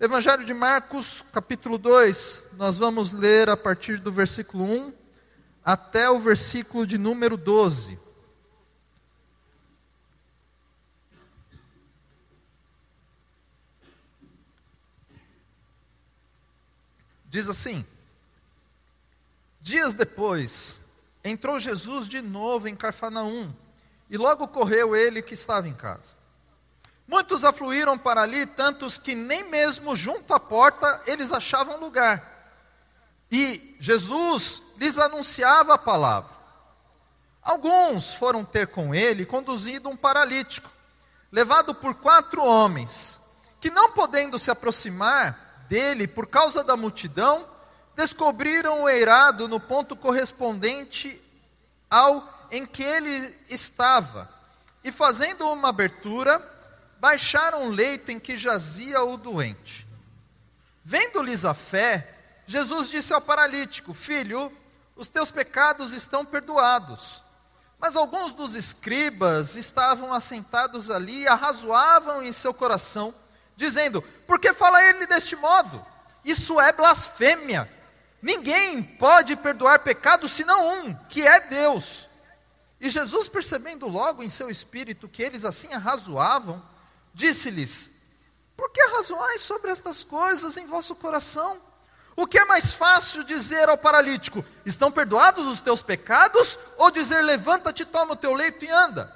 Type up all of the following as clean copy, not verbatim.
Evangelho de Marcos, capítulo 2, nós vamos ler a partir do versículo 1 até o versículo de número 12. Diz assim: Dias depois, entrou Jesus de novo em Cafarnaum, e logo correu ele que estava em casa. Muitos afluíram para ali, tantos que nem mesmo junto à porta eles achavam lugar. E Jesus lhes anunciava a palavra. Alguns foram ter com ele, conduzindo um paralítico, levado por 4 homens, que não podendo se aproximar dele por causa da multidão, descobriram o eirado no ponto correspondente ao em que ele estava, e fazendo uma abertura, baixaram o leito em que jazia o doente. Vendo-lhes a fé, Jesus disse ao paralítico: Filho, os teus pecados estão perdoados. Mas alguns dos escribas estavam assentados ali e arrazoavam em seu coração, dizendo: Por que fala ele deste modo? Isso é blasfêmia. Ninguém pode perdoar pecados senão um, que é Deus. E Jesus, percebendo logo em seu espírito que eles assim arrazoavam, disse-lhes: Por que arrazoais sobre estas coisas em vosso coração? O que é mais fácil dizer ao paralítico: Estão perdoados os teus pecados? Ou dizer: Levanta-te, toma o teu leito e anda?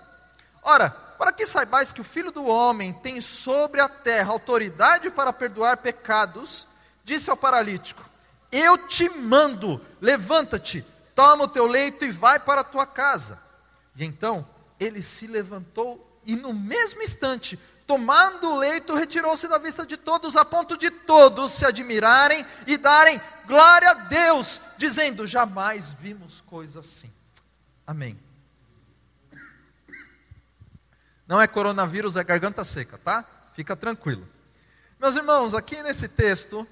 Ora, para que saibais que o Filho do Homem tem sobre a terra autoridade para perdoar pecados, disse ao paralítico: Eu te mando, levanta-te, toma o teu leito e vai para a tua casa. E então ele se levantou e no mesmo instante, tomando o leito, retirou-se da vista de todos, a ponto de todos se admirarem e darem glória a Deus, dizendo: Jamais vimos coisa assim. Amém. Não é coronavírus, é garganta seca, tá? Fica tranquilo. Meus irmãos, aqui nesse texto,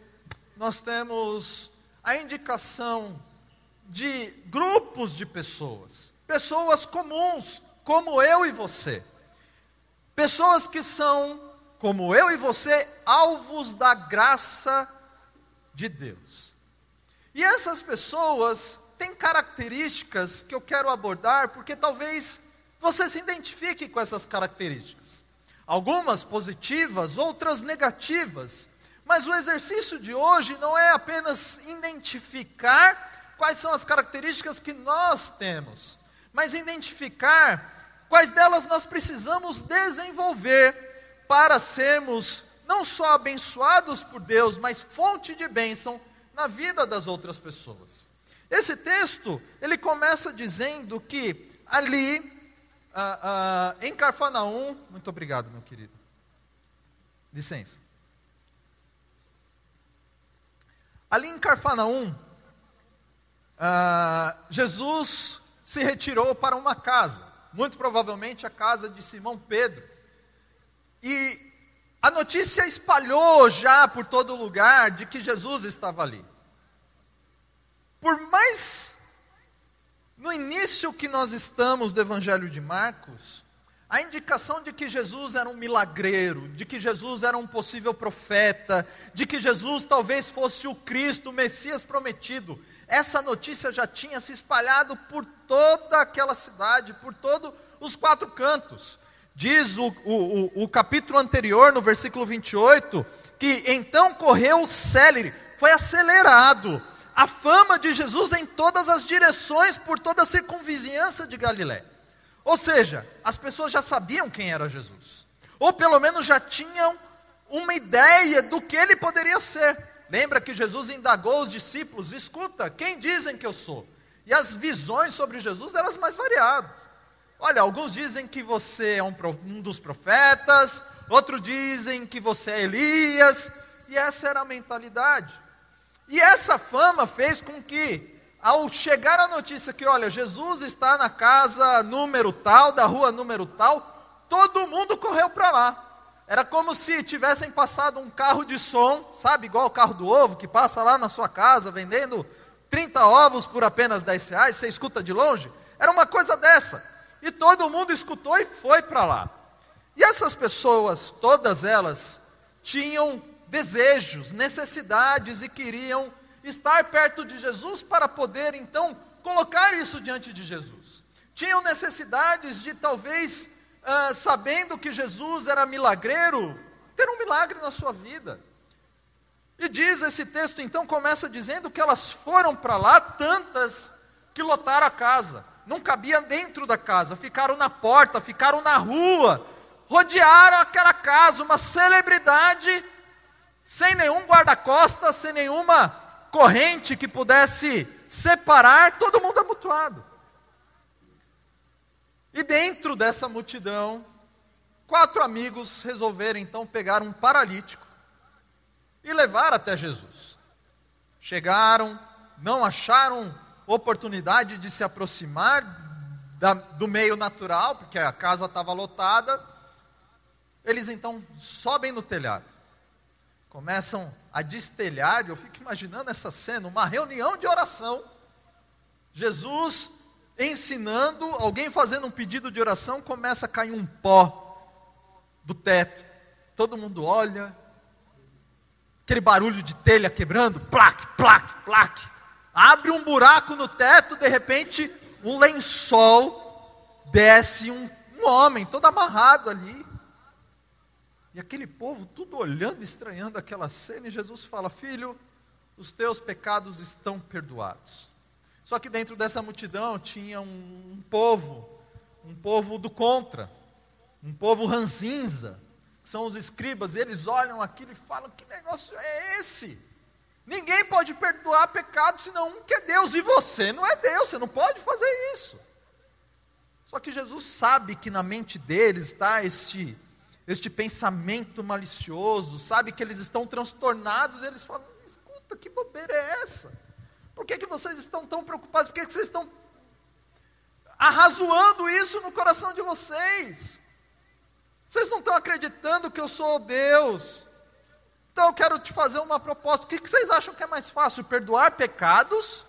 nós temos a indicação de grupos de pessoas. Pessoas comuns, como eu e você. Pessoas que são, como eu e você, alvos da graça de Deus. E essas pessoas têm características que eu quero abordar, porque talvez você se identifique com essas características. Algumas positivas, outras negativas. Mas o exercício de hoje não é apenas identificar quais são as características que nós temos, mas identificar quais delas nós precisamos desenvolver para sermos não só abençoados por Deus, mas fonte de bênção na vida das outras pessoas. Esse texto, ele começa dizendo que ali, em Cafarnaum, muito obrigado, meu querido, licença. Ali em Cafarnaum, Jesus se retirou para uma casa, muito provavelmente a casa de Simão Pedro. E a notícia espalhou já por todo lugar de que Jesus estava ali. Por mais no início que nós estamos do Evangelho de Marcos, a indicação de que Jesus era um milagreiro, de que Jesus era um possível profeta, de que Jesus talvez fosse o Cristo, o Messias prometido, essa notícia já tinha se espalhado por toda aquela cidade, por todos os 4 cantos. Diz o capítulo anterior, no versículo 28, que então correu célere, foi acelerado, a fama de Jesus em todas as direções, por toda a circunvizinhança de Galiléia. Ou seja, as pessoas já sabiam quem era Jesus, ou pelo menos já tinham uma ideia do que ele poderia ser. Lembra que Jesus indagou os discípulos: Escuta, quem dizem que eu sou? E as visões sobre Jesus eram as mais variadas. Olha, alguns dizem que você é um dos profetas, outros dizem que você é Elias, e essa era a mentalidade. E essa fama fez com que, ao chegar a notícia que, olha, Jesus está na casa número tal, da rua número tal, todo mundo correu para lá. Era como se tivessem passado um carro de som, sabe, igual o carro do ovo, que passa lá na sua casa, vendendo 30 ovos por apenas R$10, você escuta de longe. Era uma coisa dessa. E todo mundo escutou e foi para lá. E essas pessoas, todas elas, tinham desejos, necessidades e queriam estar perto de Jesus para poder então colocar isso diante de Jesus. Tinham necessidades de talvez, sabendo que Jesus era milagreiro, ter um milagre na sua vida. E diz esse texto, então, começa dizendo que elas foram para lá, tantas que lotaram a casa. Não cabia dentro da casa, ficaram na porta, ficaram na rua, rodearam aquela casa, uma celebridade, sem nenhum guarda-costas, sem nenhuma corrente que pudesse separar, todo mundo amontoado. E dentro dessa multidão, 4 amigos resolveram então pegar um paralítico e levar até Jesus. Chegaram, não acharam oportunidade de se aproximar do meio natural, porque a casa estava lotada. Eles então sobem no telhado, começam a destelhar, e eu fico imaginando essa cena, uma reunião de oração, Jesus ensinando, alguém fazendo um pedido de oração, começa a cair um pó do teto, todo mundo olha, aquele barulho de telha quebrando, plaque, plaque, plaque, abre um buraco no teto, de repente um lençol, desce um homem todo amarrado ali, e aquele povo tudo olhando, estranhando aquela cena, e Jesus fala: filho, os teus pecados estão perdoados. Só que dentro dessa multidão tinha um povo do contra, um povo ranzinza, que são os escribas, e eles olham aquilo e falam: que negócio é esse? Ninguém pode perdoar pecado senão um que é Deus, e você não é Deus, você não pode fazer isso. Só que Jesus sabe que na mente deles está este pensamento malicioso, sabe que eles estão transtornados, eles falam: escuta, que bobeira é essa? Por que vocês estão tão preocupados? Por que vocês estão arrazoando isso no coração de vocês? Vocês não estão acreditando que eu sou Deus? Então eu quero te fazer uma proposta. O que vocês acham que é mais fácil? Perdoar pecados?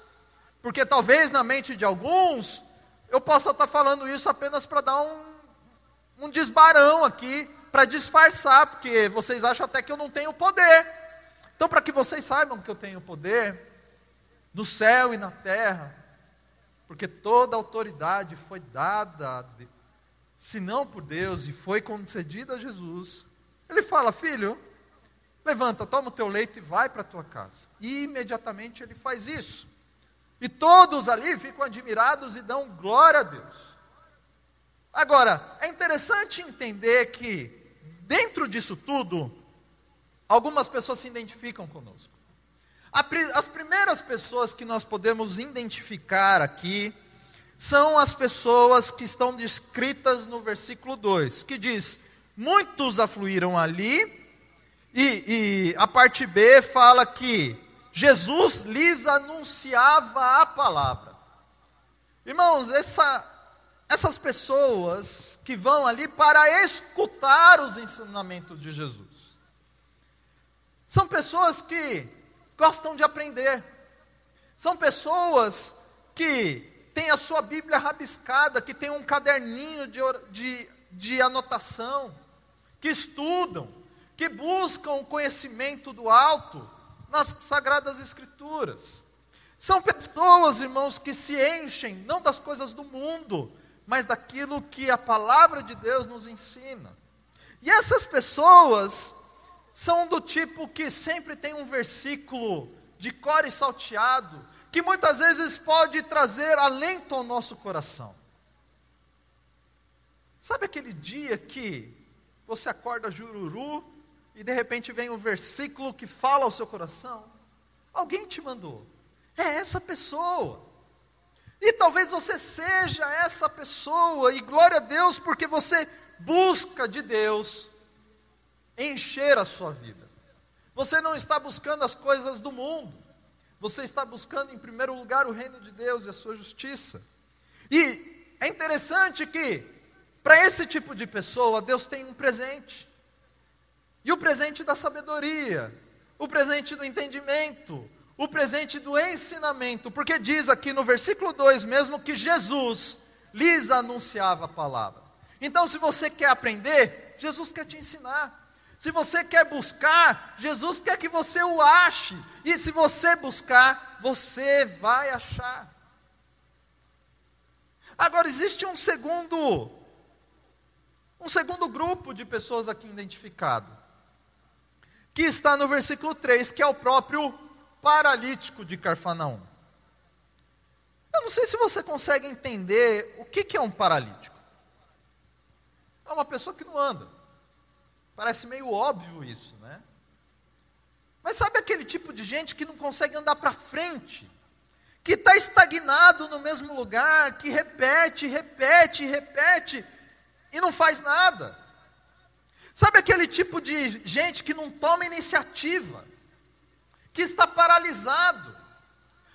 Porque talvez na mente de alguns, eu possa estar falando isso apenas para dar um desbarão aqui, para disfarçar, porque vocês acham até que eu não tenho poder. Então, para que vocês saibam que eu tenho poder, no céu e na terra, porque toda a autoridade foi dada, se não por Deus, e foi concedida a Jesus, ele fala: filho, levanta, toma o teu leito e vai para a tua casa. E imediatamente ele faz isso. E todos ali ficam admirados e dão glória a Deus. Agora, é interessante entender que, dentro disso tudo, algumas pessoas se identificam conosco. As primeiras pessoas que nós podemos identificar aqui são as pessoas que estão descritas no versículo 2, que diz: muitos afluíram ali, e a parte B fala que Jesus lhes anunciava a palavra. Irmãos, essas pessoas que vão ali para escutar os ensinamentos de Jesus, são pessoas que gostam de aprender, são pessoas que têm a sua Bíblia rabiscada, que têm um caderninho de anotação, que estudam, que buscam o conhecimento do alto nas Sagradas Escrituras. São pessoas, irmãos, que se enchem não das coisas do mundo, mas daquilo que a palavra de Deus nos ensina. E essas pessoas são do tipo que sempre tem um versículo de cor e salteado, que muitas vezes pode trazer alento ao nosso coração. Sabe aquele dia que você acorda jururu e de repente vem um versículo que fala ao seu coração? Alguém te mandou. É essa pessoa. E talvez você seja essa pessoa, e glória a Deus, porque você busca de Deus encher a sua vida. Você não está buscando as coisas do mundo, você está buscando em primeiro lugar o reino de Deus e a sua justiça. E é interessante que, para esse tipo de pessoa, Deus tem um presente. E o presente da sabedoria, o presente do entendimento, o presente do ensinamento, porque diz aqui no versículo 2 mesmo que Jesus lhes anunciava a palavra. Então, se você quer aprender, Jesus quer te ensinar. Se você quer buscar, Jesus quer que você o ache. E se você buscar, você vai achar. Agora, existe um segundo grupo de pessoas aqui identificado, que está no versículo 3, que é o próprio paralítico de Cafarnaum. Eu não sei se você consegue entender o que é um paralítico. É uma pessoa que não anda. Parece meio óbvio isso, né? Mas sabe aquele tipo de gente que não consegue andar para frente? Que está estagnado no mesmo lugar, que repete e não faz nada. Sabe aquele tipo de gente que não toma iniciativa, que está paralisado.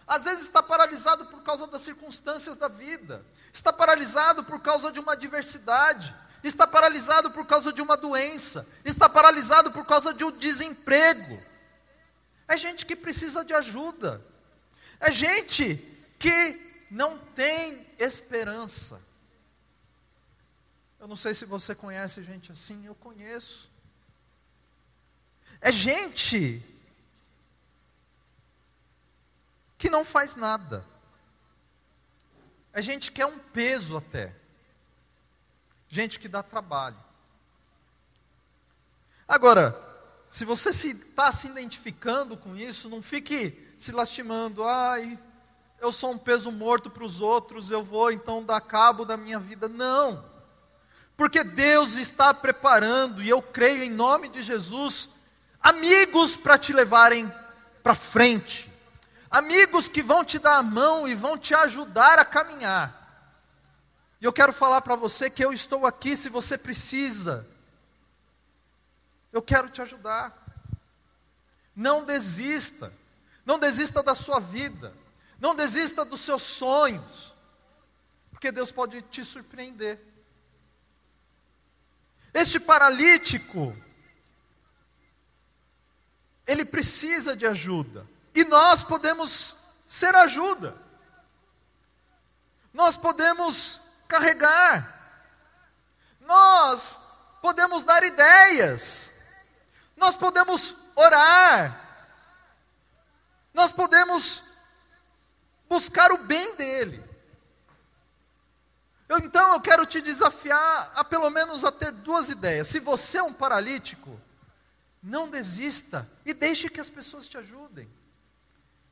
Às vezes está paralisado por causa das circunstâncias da vida, está paralisado por causa de uma adversidade, está paralisado por causa de uma doença, está paralisado por causa de um desemprego. É gente que precisa de ajuda. É gente que não tem esperança. Eu não sei se você conhece gente assim, eu conheço. É gente que não faz nada. É gente que é um peso até. Gente que dá trabalho. Agora, se você está se identificando com isso, não fique se lastimando. Ai, eu sou um peso morto para os outros, eu vou então dar cabo da minha vida. Não. Porque Deus está preparando, e eu creio em nome de Jesus, amigos para te levarem para frente. Amigos que vão te dar a mão e vão te ajudar a caminhar. E eu quero falar para você que eu estou aqui se você precisa. Eu quero te ajudar. Não desista. Não desista da sua vida. Não desista dos seus sonhos. Porque Deus pode te surpreender. Este paralítico, ele precisa de ajuda. E nós podemos ser ajuda. Nós podemos carregar. Nós podemos dar ideias. Nós podemos orar. Nós podemos buscar o bem dele. Então eu quero te desafiar a pelo menos a ter duas ideias. Se você é um paralítico, não desista e deixe que as pessoas te ajudem.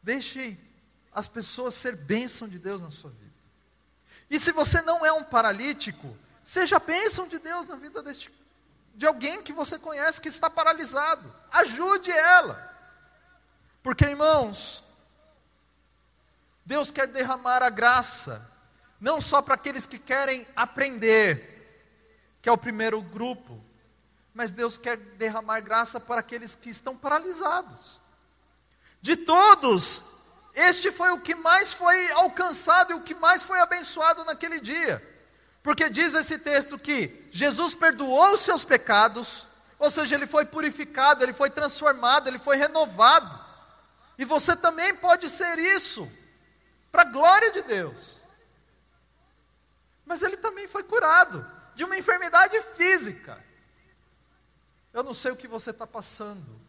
Deixe as pessoas ser bênção de Deus na sua vida. E se você não é um paralítico, seja bênção de Deus na vida de alguém que você conhece que está paralisado. Ajude ela. Porque, irmãos, Deus quer derramar a graça, não só para aqueles que querem aprender, que é o primeiro grupo, mas Deus quer derramar graça para aqueles que estão paralisados. De todos, este foi o que mais foi alcançado e o que mais foi abençoado naquele dia. Porque diz esse texto que Jesus perdoou os seus pecados, ou seja, ele foi purificado, ele foi transformado, ele foi renovado. E você também pode ser isso, para a glória de Deus. Mas ele também foi curado de uma enfermidade física. Eu não sei o que você está passando,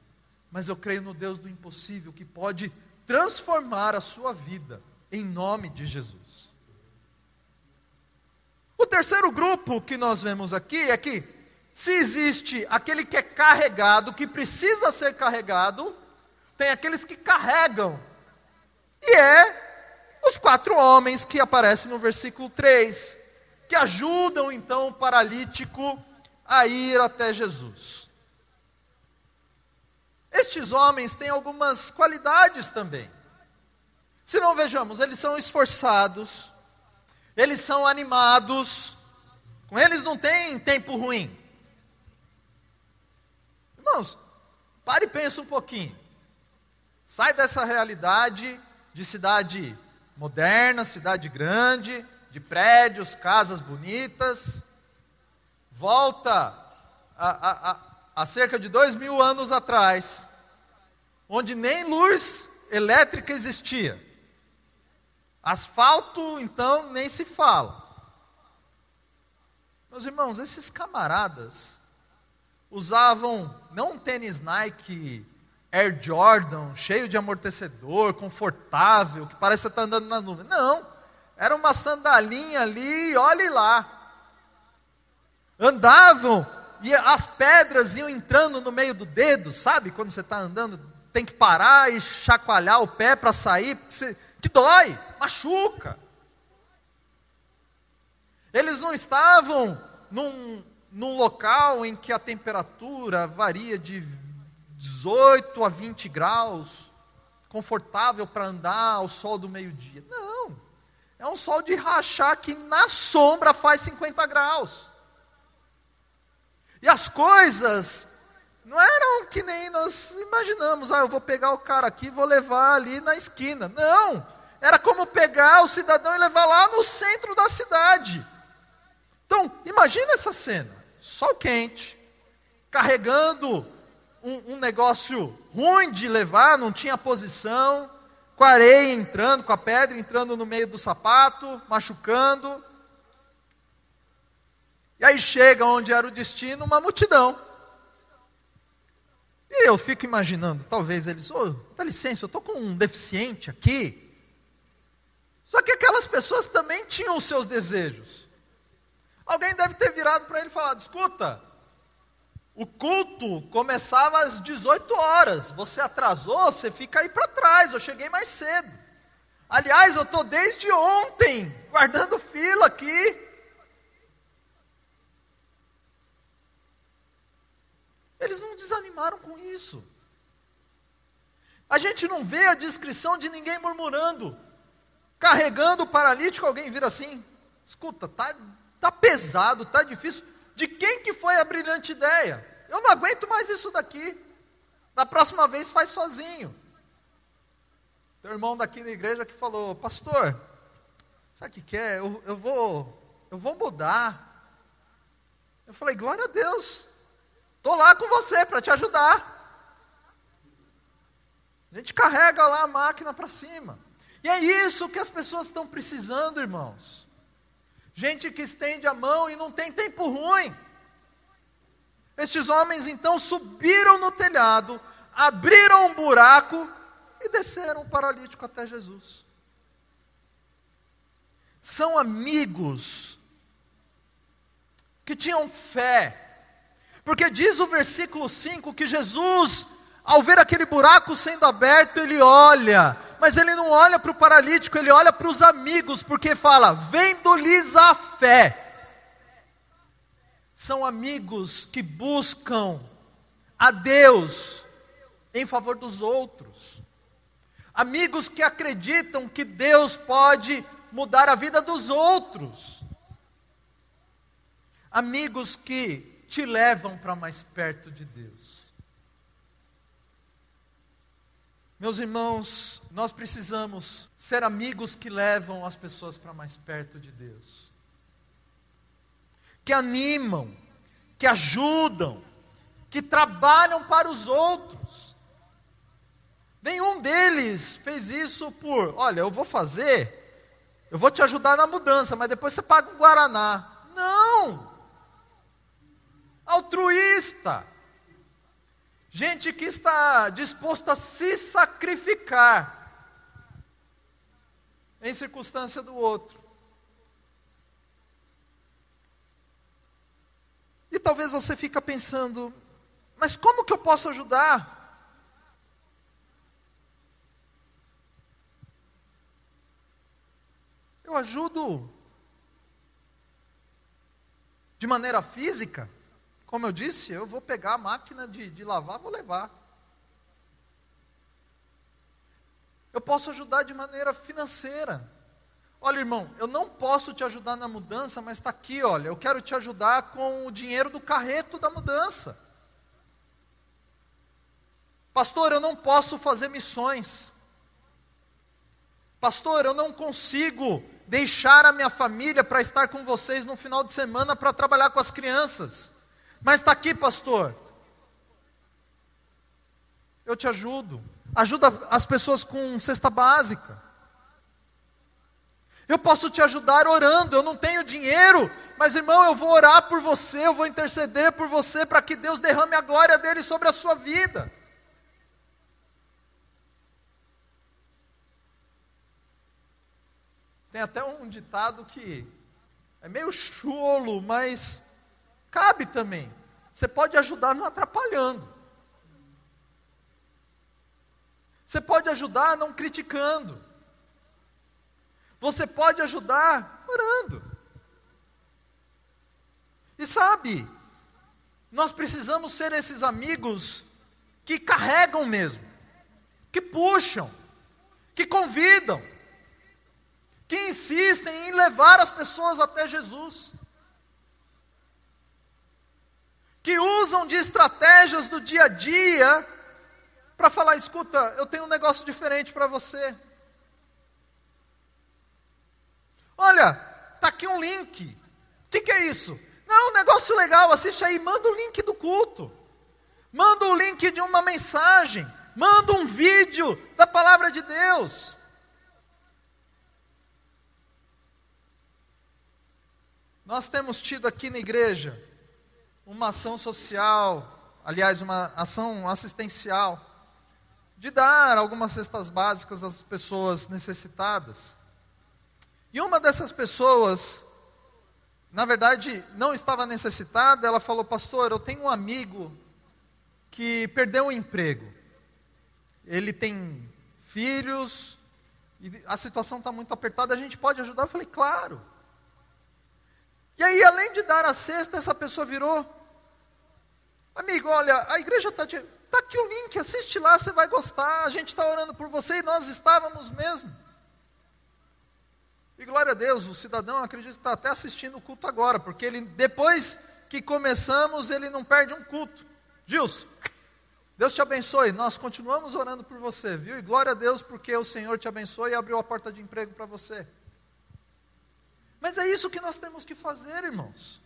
mas eu creio no Deus do impossível, que pode transformar a sua vida, em nome de Jesus. O terceiro grupo que nós vemos aqui é que, se existe aquele que é carregado, que precisa ser carregado, tem aqueles que carregam. E os 4 homens que aparecem no versículo 3, que ajudam então o paralítico a ir até Jesus. Estes homens têm algumas qualidades também. Se não vejamos, eles são esforçados, eles são animados, com eles não tem tempo ruim. Irmãos, pare e pense um pouquinho. Sai dessa realidade de cidade moderna, cidade grande, de prédios, casas bonitas. Volta a cerca de 2000 anos atrás, onde nem luz elétrica existia. Asfalto, então, nem se fala. Meus irmãos, esses camaradas usavam não um tênis Nike Air Jordan, cheio de amortecedor, confortável, que parece que você está andando na nuvem. Não, era uma sandalinha ali, olhe lá. Andavam e as pedras iam entrando no meio do dedo, sabe? Quando você está andando, tem que parar e chacoalhar o pé para sair, que dói, machuca. Eles não estavam num local em que a temperatura varia de 18 a 20 graus, confortável para andar ao sol do meio-dia. Não, é um sol de rachar que na sombra faz 50 graus. E as coisas não eram que nem nós imaginamos, eu vou pegar o cara aqui e vou levar ali na esquina. Não, era como pegar o cidadão e levar lá no centro da cidade. Então, imagina essa cena, sol quente, carregando um negócio ruim de levar, não tinha posição, com a areia entrando, com a pedra entrando no meio do sapato, machucando. E aí chega onde era o destino, uma multidão. E eu fico imaginando, talvez eles, dá licença, eu estou com um deficiente aqui. Só que aquelas pessoas também tinham os seus desejos. Alguém deve ter virado para ele e falado, escuta, o culto começava às 18 horas, você atrasou, você fica aí para trás, eu cheguei mais cedo. Aliás, eu estou desde ontem, guardando fila aqui. Eles não desanimaram com isso. A gente não vê a descrição de ninguém murmurando. Carregando o paralítico, alguém vira assim, escuta, tá pesado, tá difícil. De quem que foi a brilhante ideia? Eu não aguento mais isso daqui. Da próxima vez faz sozinho. Tem um irmão daqui da igreja que falou, pastor, sabe o que é? Eu vou mudar. Eu falei, glória a Deus. Estou lá com você para te ajudar. A gente carrega lá a máquina para cima. E é isso que as pessoas estão precisando, irmãos. Gente que estende a mão e não tem tempo ruim. Estes homens então subiram no telhado, abriram um buraco e desceram o paralítico até Jesus. São amigos que tinham fé. Porque diz o versículo 5 que Jesus, ao ver aquele buraco sendo aberto, ele olha. Mas ele não olha para o paralítico, ele olha para os amigos, porque fala, vendo-lhes a fé. São amigos que buscam a Deus em favor dos outros. Amigos que acreditam que Deus pode mudar a vida dos outros. Amigos que te levam para mais perto de Deus. Meus irmãos, nós precisamos ser amigos que levam as pessoas para mais perto de Deus. Que animam, que ajudam, que trabalham para os outros. Nenhum deles fez isso olha, eu vou te ajudar na mudança, mas depois você paga um guaraná. Não! Altruísta. Gente que está disposta a se sacrificar em circunstância do outro. E talvez você fique pensando, mas como que eu posso ajudar? Eu ajudo de maneira física. Como eu disse, eu vou pegar a máquina de lavar, vou levar. Eu posso ajudar de maneira financeira. Olha, irmão, eu não posso te ajudar na mudança, mas está aqui, olha, eu quero te ajudar com o dinheiro do carreto da mudança. Pastor, eu não posso fazer missões. Pastor, eu não consigo deixar a minha família para estar com vocês no final de semana para trabalhar com as crianças. Mas está aqui, pastor. Eu te ajudo. Ajuda as pessoas com cesta básica. Eu posso te ajudar orando. Eu não tenho dinheiro, Mas irmão, eu vou orar por você, eu vou interceder por você, para que Deus derrame a glória dele sobre a sua vida. Tem até um ditado que é meio cholo, mas cabe também. Você pode ajudar não atrapalhando. Você pode ajudar não criticando. Você pode ajudar orando. E sabe, nós precisamos ser esses amigos que carregam mesmo, que puxam, que convidam, que insistem em levar as pessoas até Jesus, que usam de estratégias do dia a dia para falar: escuta, eu tenho um negócio diferente para você. Olha, está aqui um link. O que é isso? Não, um negócio legal, assiste aí, manda o link do culto. Manda o link de uma mensagem. Manda um vídeo da palavra de Deus. Nós temos tido aqui na igreja uma ação social, aliás, uma ação assistencial, de dar algumas cestas básicas às pessoas necessitadas. E uma dessas pessoas, na verdade, não estava necessitada. Ela falou: pastor, eu tenho um amigo que perdeu o emprego. Ele tem filhos, e a situação está muito apertada, a gente pode ajudar? Eu falei: claro. E aí, além de dar a cesta, essa pessoa virou: amigo, olha, a igreja está aqui o link, assiste lá, você vai gostar, a gente está orando por você, e nós estávamos mesmo. E glória a Deus, o cidadão, eu acredito que está até assistindo o culto agora, porque ele, depois que começamos, ele não perde um culto. Gilson, Deus te abençoe, nós continuamos orando por você, viu? E glória a Deus, porque o Senhor te abençoe e abriu a porta de emprego para você. Mas é isso que nós temos que fazer, irmãos.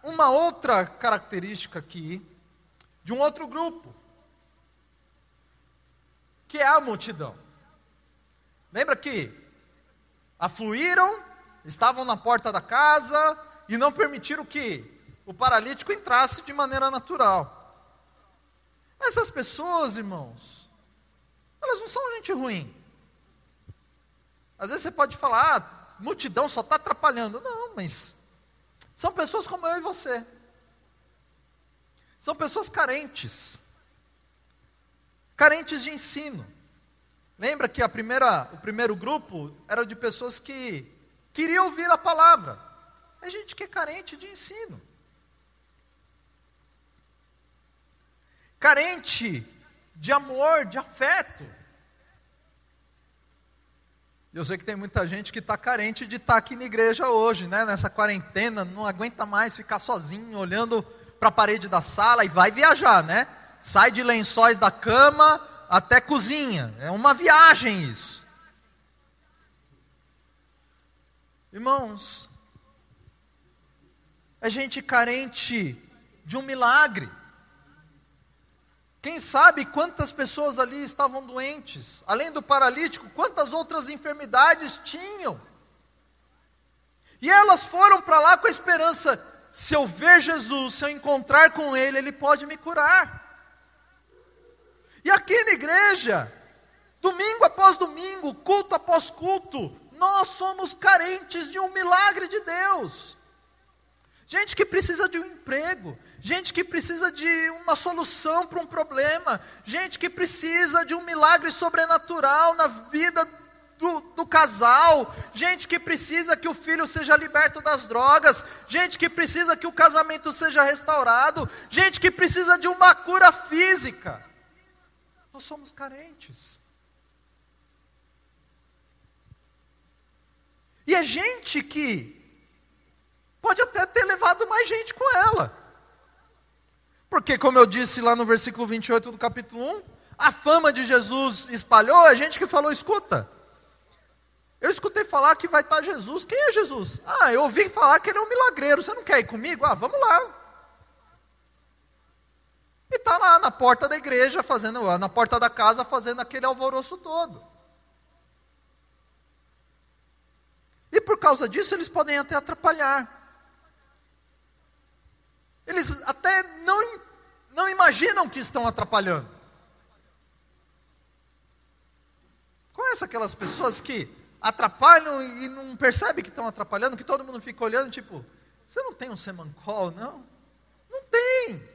Uma outra característica aqui, de um outro grupo, que é a multidão. Lembra que afluíram, estavam na porta da casa e não permitiram que o paralítico entrasse de maneira natural. Essas pessoas, irmãos, elas não são gente ruim. Às vezes você pode falar: multidão só está atrapalhando. Não, mas são pessoas como eu e você. São pessoas carentes de ensino. Lembra que o primeiro grupo era de pessoas que queriam ouvir a palavra. É gente que é carente de ensino. Carente de amor, de afeto. Eu sei que tem muita gente que está carente de estar aqui na igreja hoje, né? Nessa quarentena, não aguenta mais ficar sozinho, olhando para a parede da sala, e vai viajar, né? Sai de lençóis da cama até cozinha. É uma viagem isso. Irmãos, é gente carente de um milagre. Quem sabe quantas pessoas ali estavam doentes? Além do paralítico, quantas outras enfermidades tinham? E elas foram para lá com a esperança: se eu ver Jesus, se eu encontrar com Ele, Ele pode me curar. E aqui na igreja, domingo após domingo, culto após culto, nós somos carentes de um milagre de Deus. Gente que precisa de um emprego, gente que precisa de uma solução para um problema, gente que precisa de um milagre sobrenatural na vida do casal, gente que precisa que o filho seja liberto das drogas, gente que precisa que o casamento seja restaurado, gente que precisa de uma cura física. Nós somos carentes. E é gente que pode até ter levado mais gente com ela. Porque, como eu disse lá no versículo 28 do capítulo 1, a fama de Jesus espalhou, é gente que falou: escuta, eu escutei falar que vai estar Jesus. Quem é Jesus? Eu ouvi falar que ele é um milagreiro, você não quer ir comigo? Vamos lá. E está lá na porta da igreja, na porta da casa, fazendo aquele alvoroço todo. por causa disso eles podem até atrapalhar. Eles até não imaginam que estão atrapalhando. Conhece aquelas pessoas que atrapalham e não percebem que estão atrapalhando, que todo mundo fica olhando, tipo, você não tem um semancol, não? Não tem.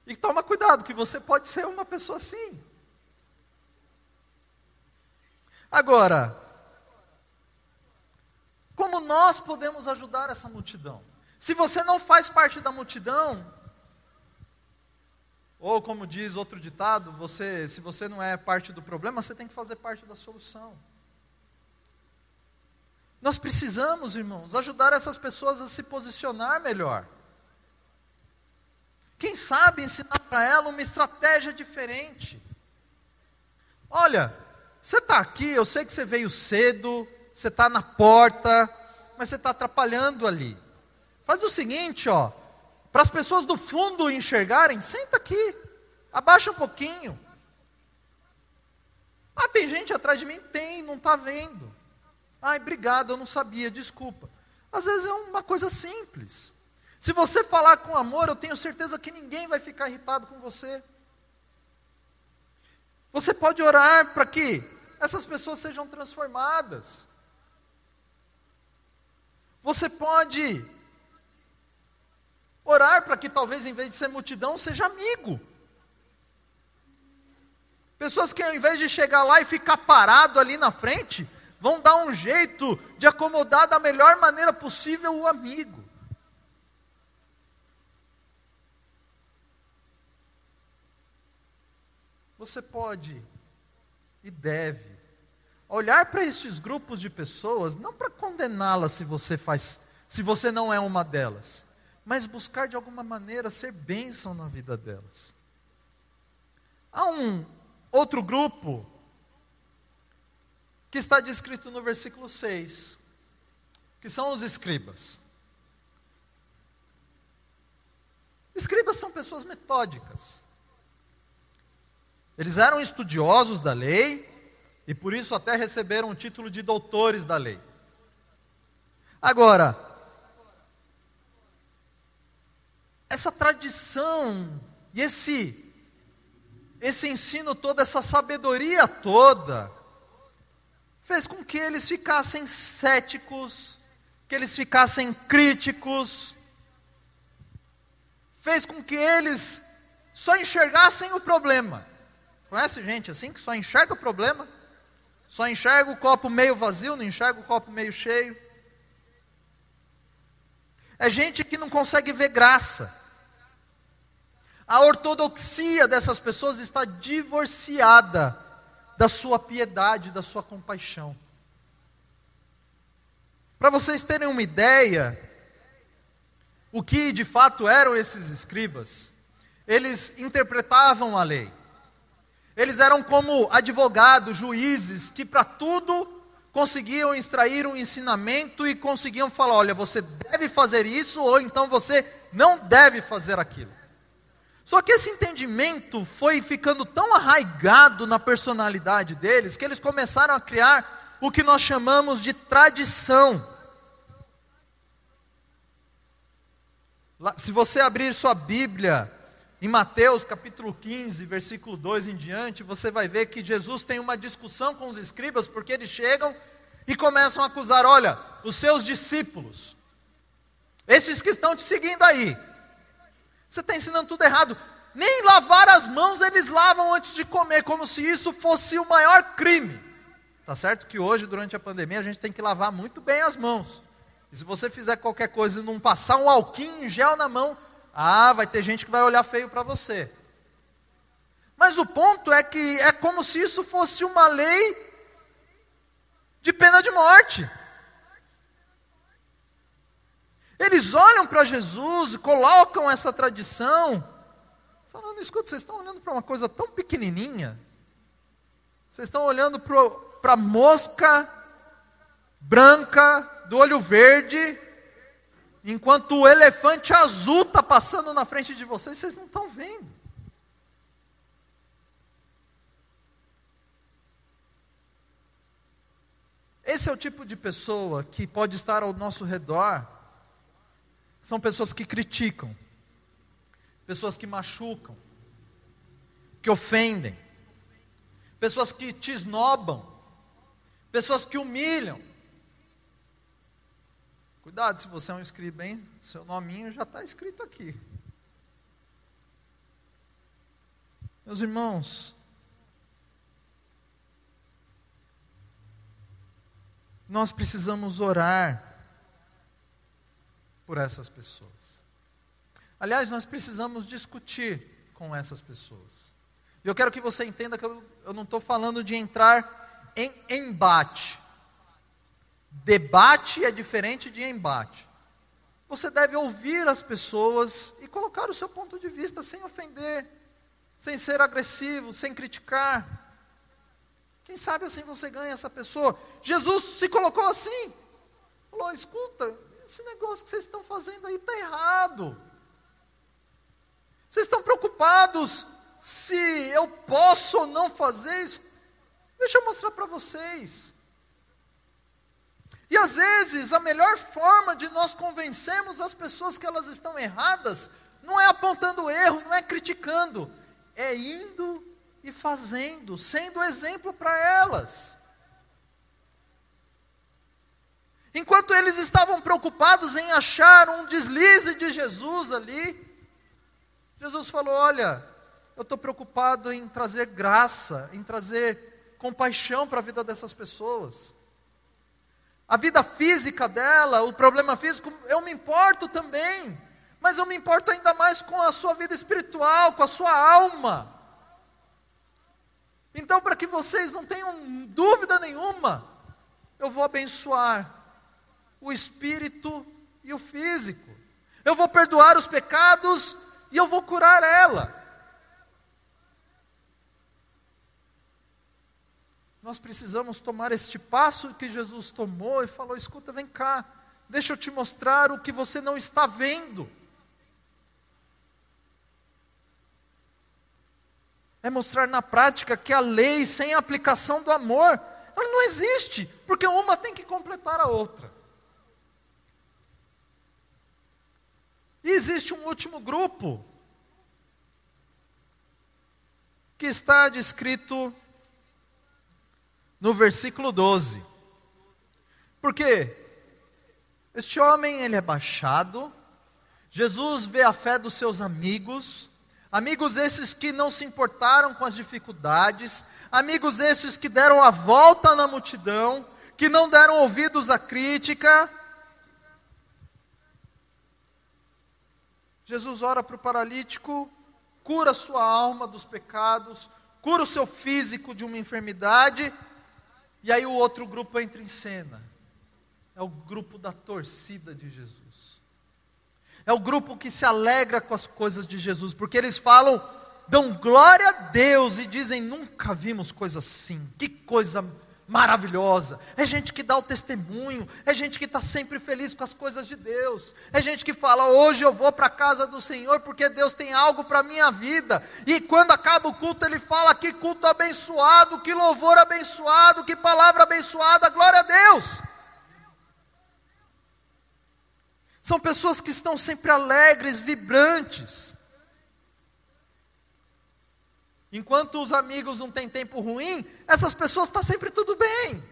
E toma cuidado, que você pode ser uma pessoa assim. Agora, como nós podemos ajudar essa multidão? Se você não faz parte da multidão, ou como diz outro ditado, se você não é parte do problema, você tem que fazer parte da solução. Nós precisamos, irmãos, ajudar essas pessoas a se posicionar melhor. Quem sabe ensinar para ela uma estratégia diferente. Olha, você está aqui, eu sei que você veio cedo, você está na porta, mas você está atrapalhando ali. Faz o seguinte, ó, para as pessoas do fundo enxergarem, senta aqui, abaixa um pouquinho. Ah, tem gente atrás de mim? Tem, não está vendo. Ai, obrigado, eu não sabia, desculpa. Às vezes é uma coisa simples. Se você falar com amor, eu tenho certeza que ninguém vai ficar irritado com você. Você pode orar para que essas pessoas sejam transformadas. Você pode orar para que talvez em vez de ser multidão, seja amigo. Pessoas que ao invés de chegar lá e ficar parado ali na frente, vão dar um jeito de acomodar da melhor maneira possível o amigo. Você pode e deve olhar para estes grupos de pessoas, não para condená-las se você não é uma delas, mas buscar de alguma maneira ser bênção na vida delas. Há um outro grupo que está descrito no versículo 6, que são os escribas. Escribas são pessoas metódicas. Eles eram estudiosos da lei e por isso até receberam o título de doutores da lei. Agora, essa tradição e esse ensino todo, essa sabedoria toda, fez com que eles ficassem céticos, que eles ficassem críticos, fez com que eles só enxergassem o problema. Conhece gente assim, que só enxerga o problema, só enxerga o copo meio vazio, não enxerga o copo meio cheio. É gente que não consegue ver graça. A ortodoxia dessas pessoas está divorciada da sua piedade, da sua compaixão. Para vocês terem uma ideia, o que de fato eram esses escribas, eles interpretavam a lei. Eles eram como advogados, juízes, que para tudo conseguiam extrair um ensinamento e conseguiam falar, olha, você deve fazer isso, ou então você não deve fazer aquilo. Só que esse entendimento foi ficando tão arraigado na personalidade deles, que eles começaram a criar o que nós chamamos de tradição. Se você abrir sua Bíblia em Mateus capítulo 15, versículo 2 em diante, você vai ver que Jesus tem uma discussão com os escribas, porque eles chegam e começam a acusar, olha, os seus discípulos, esses que estão te seguindo aí, você está ensinando tudo errado. Nem lavar as mãos eles lavam antes de comer, como se isso fosse o maior crime. Tá certo que hoje, durante a pandemia, a gente tem que lavar muito bem as mãos. E se você fizer qualquer coisa e não passar um alquinho em gel na mão, vai ter gente que vai olhar feio para você. Mas o ponto é que é como se isso fosse uma lei de pena de morte. Eles olham para Jesus e colocam essa tradição, falando, escuta, vocês estão olhando para uma coisa tão pequenininha, vocês estão olhando para a mosca branca do olho verde, enquanto o elefante azul está passando na frente de vocês, vocês não estão vendo. Esse é o tipo de pessoa que pode estar ao nosso redor. São pessoas que criticam, pessoas que machucam, que ofendem, pessoas que te esnobam, pessoas que humilham. Cuidado, se você é um escriba, hein? Seu nominho já está escrito aqui. Meus irmãos, nós precisamos orar por essas pessoas. Aliás, nós precisamos discutir com essas pessoas. E eu quero que você entenda que eu não estou falando de entrar em embate. Debate é diferente de embate. Você deve ouvir as pessoas e colocar o seu ponto de vista sem ofender, sem ser agressivo, sem criticar. Quem sabe assim você ganha essa pessoa. Jesus se colocou assim. Falou, escuta, esse negócio que vocês estão fazendo aí está errado. Vocês estão preocupados se eu posso ou não fazer isso? Deixa eu mostrar para vocês. E às vezes a melhor forma de nós convencermos as pessoas que elas estão erradas, não é apontando erro, não é criticando, é indo e fazendo, sendo exemplo para elas. Enquanto eles estavam preocupados em achar um deslize de Jesus ali, Jesus falou, olha, eu estou preocupado em trazer graça, em trazer compaixão para a vida dessas pessoas. A vida física dela, o problema físico, eu me importo também, mas eu me importo ainda mais com a sua vida espiritual, com a sua alma. Então, para que vocês não tenham dúvida nenhuma, eu vou abençoar o espírito e o físico. Eu vou perdoar os pecados e eu vou curar ela. Nós precisamos tomar este passo que Jesus tomou e falou, escuta, vem cá, deixa eu te mostrar o que você não está vendo. É mostrar na prática que a lei sem a aplicação do amor, ela não existe, porque uma tem que completar a outra. E existe um último grupo, que está descrito no versículo 12. Por quê? Este homem, ele é baixado. Jesus vê a fé dos seus amigos. Amigos esses que não se importaram com as dificuldades. Amigos esses que deram a volta na multidão. Que não deram ouvidos à crítica. Jesus ora para o paralítico, cura sua alma dos pecados, cura o seu físico de uma enfermidade. E aí o outro grupo entra em cena. É o grupo da torcida de Jesus. É o grupo que se alegra com as coisas de Jesus, porque eles falam, dão glória a Deus e dizem, nunca vimos coisa assim, que coisa maravilhosa. É gente que dá o testemunho, é gente que está sempre feliz com as coisas de Deus, é gente que fala, hoje eu vou para a casa do Senhor, porque Deus tem algo para a minha vida. E quando acaba o culto, ele fala, que culto abençoado, que louvor abençoado, que palavra abençoada, glória a Deus. São pessoas que estão sempre alegres, vibrantes. Enquanto os amigos não têm tempo ruim, essas pessoas estão sempre tudo bem.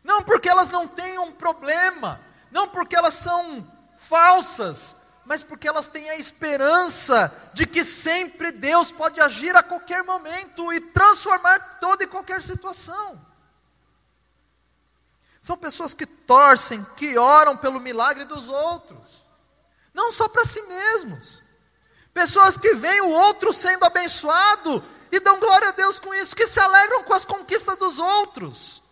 Não porque elas não tenham um problema, não porque elas são falsas, mas porque elas têm a esperança de que sempre Deus pode agir a qualquer momento e transformar toda e qualquer situação. São pessoas que torcem, que oram pelo milagre dos outros, não só para si mesmos. Pessoas que veem o outro sendo abençoado e dão glória a Deus com isso, que se alegram com as conquistas dos outros.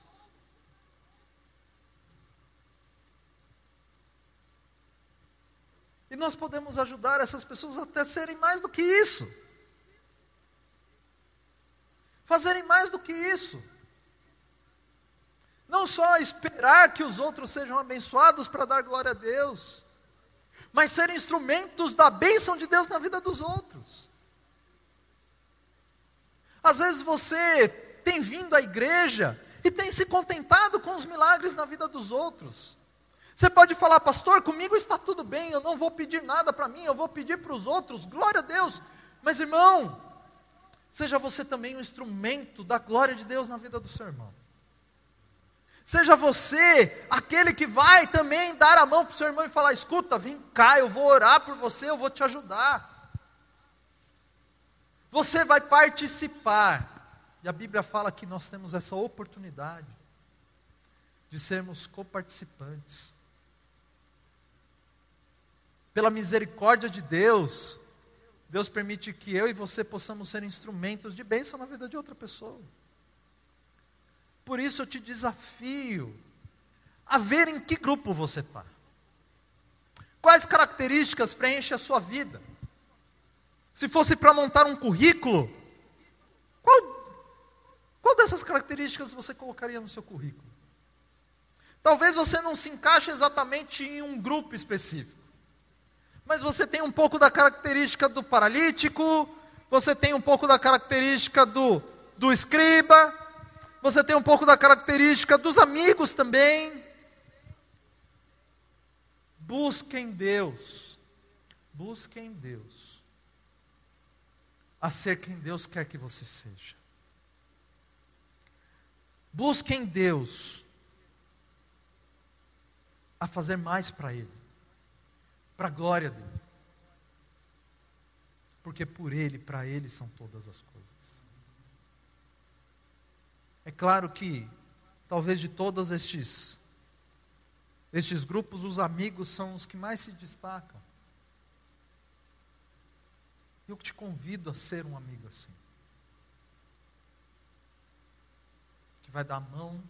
E nós podemos ajudar essas pessoas até serem mais do que isso. Fazerem mais do que isso. Não só esperar que os outros sejam abençoados para dar glória a Deus, mas ser instrumentos da bênção de Deus na vida dos outros. Às vezes você tem vindo à igreja e tem se contentado com os milagres na vida dos outros. Você pode falar, pastor, comigo está tudo bem, eu não vou pedir nada para mim, eu vou pedir para os outros, glória a Deus. Mas irmão, seja você também um instrumento da glória de Deus na vida do seu irmão. Seja você aquele que vai também dar a mão para o seu irmão e falar, escuta, vem cá, eu vou orar por você, eu vou te ajudar. Você vai participar. E a Bíblia fala que nós temos essa oportunidade de sermos coparticipantes. Pela misericórdia de Deus, Deus permite que eu e você possamos ser instrumentos de bênção na vida de outra pessoa. Por isso eu te desafio a ver em que grupo você está. Quais características preenchem a sua vida? Se fosse para montar um currículo, qual dessas características você colocaria no seu currículo? Talvez você não se encaixe exatamente em um grupo específico. Mas você tem um pouco da característica do paralítico, você tem um pouco da característica do escriba, você tem um pouco da característica dos amigos também. Busque em Deus a ser quem Deus quer que você seja. Busque em Deus a fazer mais para Ele, para a glória dEle. Porque por Ele, para Ele são todas as coisas. É claro que, talvez de todos estes grupos, os amigos são os que mais se destacam. Eu te convido a ser um amigo assim. Que vai dar a mão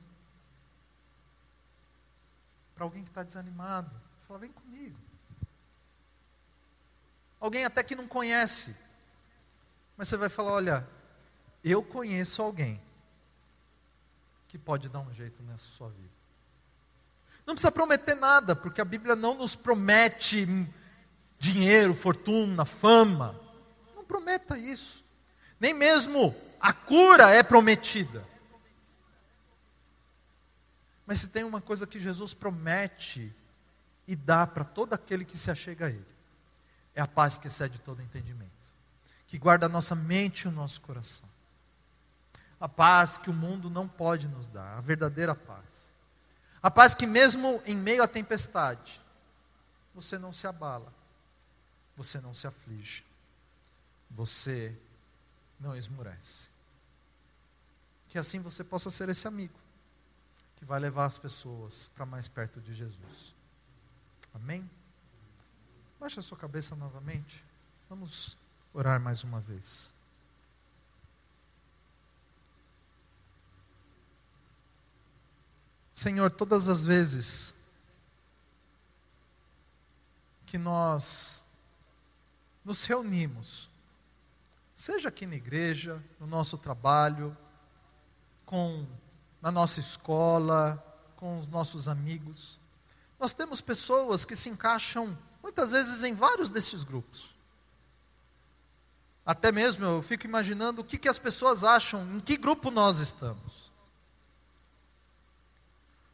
para alguém que está desanimado. Fala, vem comigo. Alguém até que não conhece. Mas você vai falar, olha, eu conheço alguém que pode dar um jeito nessa sua vida. Não precisa prometer nada, porque a Bíblia não nos promete dinheiro, fortuna, fama. Não prometa isso. Nem mesmo a cura é prometida. Mas se tem uma coisa que Jesus promete e dá para todo aquele que se achega a Ele, é a paz que excede todo entendimento, que guarda a nossa mente e o nosso coração. A paz que o mundo não pode nos dar, a verdadeira paz. A paz que mesmo em meio à tempestade, você não se abala, você não se aflige, você não esmurece. Que assim você possa ser esse amigo, que vai levar as pessoas para mais perto de Jesus. Amém? Baixe a sua cabeça novamente. Vamos orar mais uma vez. Senhor, todas as vezes que nós nos reunimos, seja aqui na igreja, no nosso trabalho, na nossa escola, com os nossos amigos, nós temos pessoas que se encaixam muitas vezes em vários desses grupos. Até mesmo eu fico imaginando o que as pessoas acham, em que grupo nós estamos.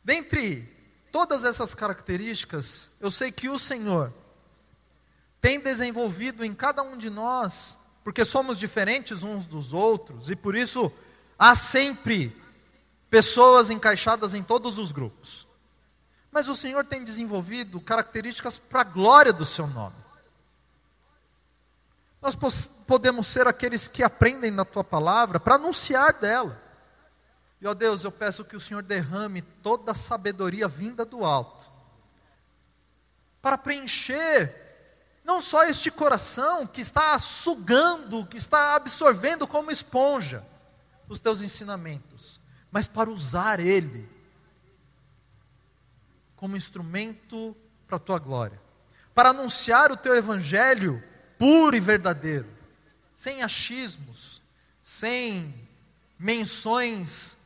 Dentre todas essas características, eu sei que o Senhor tem desenvolvido em cada um de nós, porque somos diferentes uns dos outros, e por isso há sempre pessoas encaixadas em todos os grupos. Mas o Senhor tem desenvolvido características para a glória do seu nome. Nós podemos ser aqueles que aprendem na tua palavra para anunciar dela. E ó Deus, eu peço que o Senhor derrame toda a sabedoria vinda do alto, para preencher não só este coração que está sugando, que está absorvendo como esponja os teus ensinamentos, mas para usar ele como instrumento para a tua glória, para anunciar o teu evangelho puro e verdadeiro, sem achismos, sem menções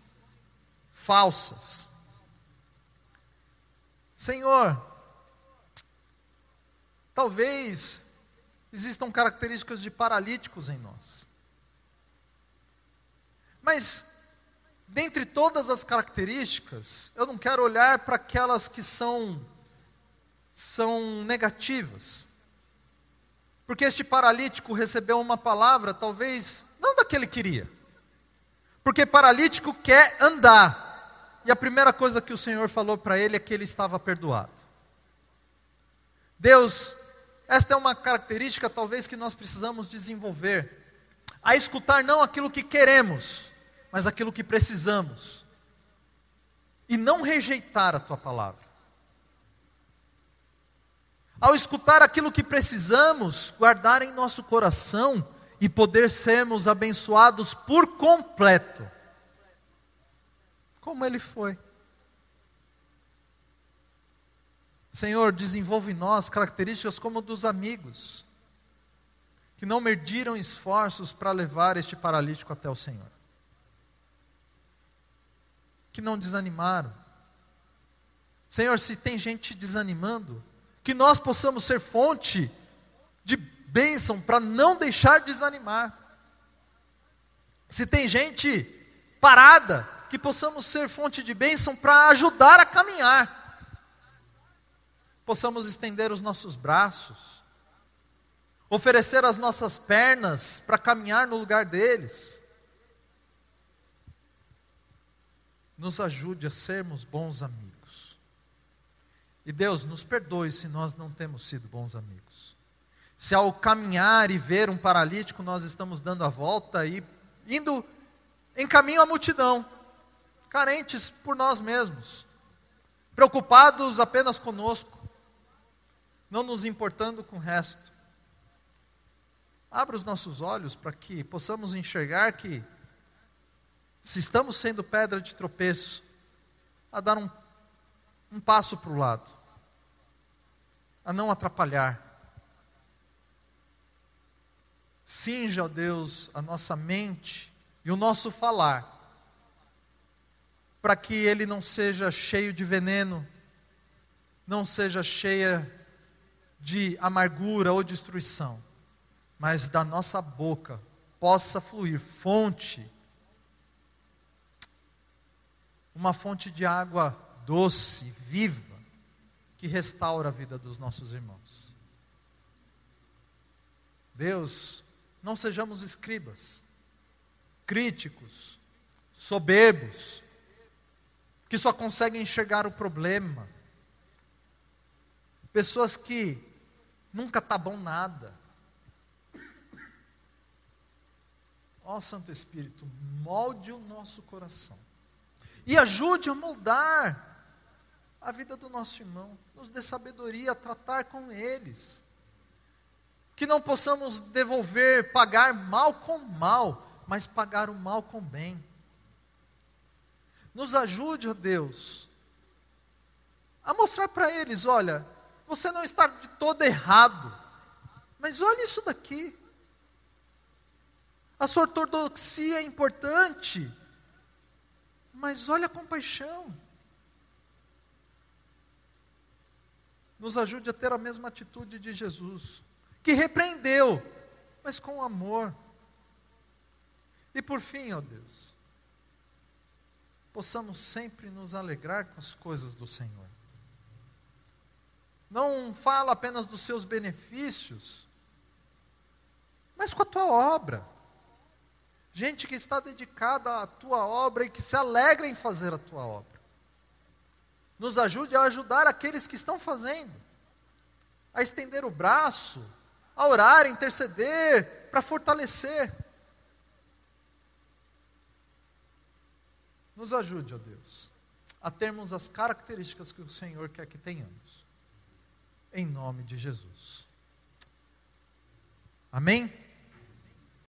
falsas. Senhor, talvez existam características de paralíticos em nós, mas dentre todas as características, eu não quero olhar para aquelas que são negativas. Porque este paralítico recebeu uma palavra, talvez, não da que ele queria. Porque paralítico quer andar. E a primeira coisa que o Senhor falou para ele é que ele estava perdoado. Deus, esta é uma característica talvez que nós precisamos desenvolver. A escutar não aquilo que queremos, mas aquilo que precisamos. E não rejeitar a tua palavra. Ao escutar aquilo que precisamos, guardar em nosso coração e poder sermos abençoados por completo. Como ele foi. Senhor, desenvolve em nós características como dos amigos, que não mediram esforços para levar este paralítico até o Senhor. Que não desanimaram. Senhor, se tem gente desanimando, que nós possamos ser fonte de bênção para não deixar desanimar. Se tem gente parada, que possamos ser fonte de bênção para ajudar a caminhar. Possamos estender os nossos braços, oferecer as nossas pernas para caminhar no lugar deles. Nos ajude a sermos bons amigos. E Deus, nos perdoe se nós não temos sido bons amigos. Se ao caminhar e ver um paralítico, nós estamos dando a volta e indo em caminho à multidão, carentes por nós mesmos, preocupados apenas conosco, não nos importando com o resto. Abra os nossos olhos para que possamos enxergar que, se estamos sendo pedra de tropeço, a dar um passo para o lado, a não atrapalhar. Cinja, ó Deus, a nossa mente e o nosso falar, para que ele não seja cheio de veneno, não seja cheia de amargura ou destruição, mas da nossa boca possa fluir uma fonte de água doce, viva, que restaura a vida dos nossos irmãos. Deus, não sejamos escribas, críticos, soberbos, que só conseguem enxergar o problema, pessoas que nunca tá bom nada. Ó Santo Espírito, molde o nosso coração e ajude a moldar a vida do nosso irmão, nos dê sabedoria a tratar com eles, que não possamos pagar mal com mal, mas pagar o mal com bem. Nos ajude, ó Deus, a mostrar para eles, olha, você não está de todo errado, mas olha isso daqui, a sua ortodoxia é importante, mas olha a compaixão. Nos ajude a ter a mesma atitude de Jesus, que repreendeu, mas com amor. E por fim, ó Deus, possamos sempre nos alegrar com as coisas do Senhor. Não fala apenas dos seus benefícios, mas com a tua obra. Gente que está dedicada à tua obra e que se alegra em fazer a tua obra. Nos ajude a ajudar aqueles que estão fazendo, a estender o braço, a orar, a interceder, para fortalecer. Nos ajude, ó Deus, a termos as características que o Senhor quer que tenhamos. Em nome de Jesus. Amém?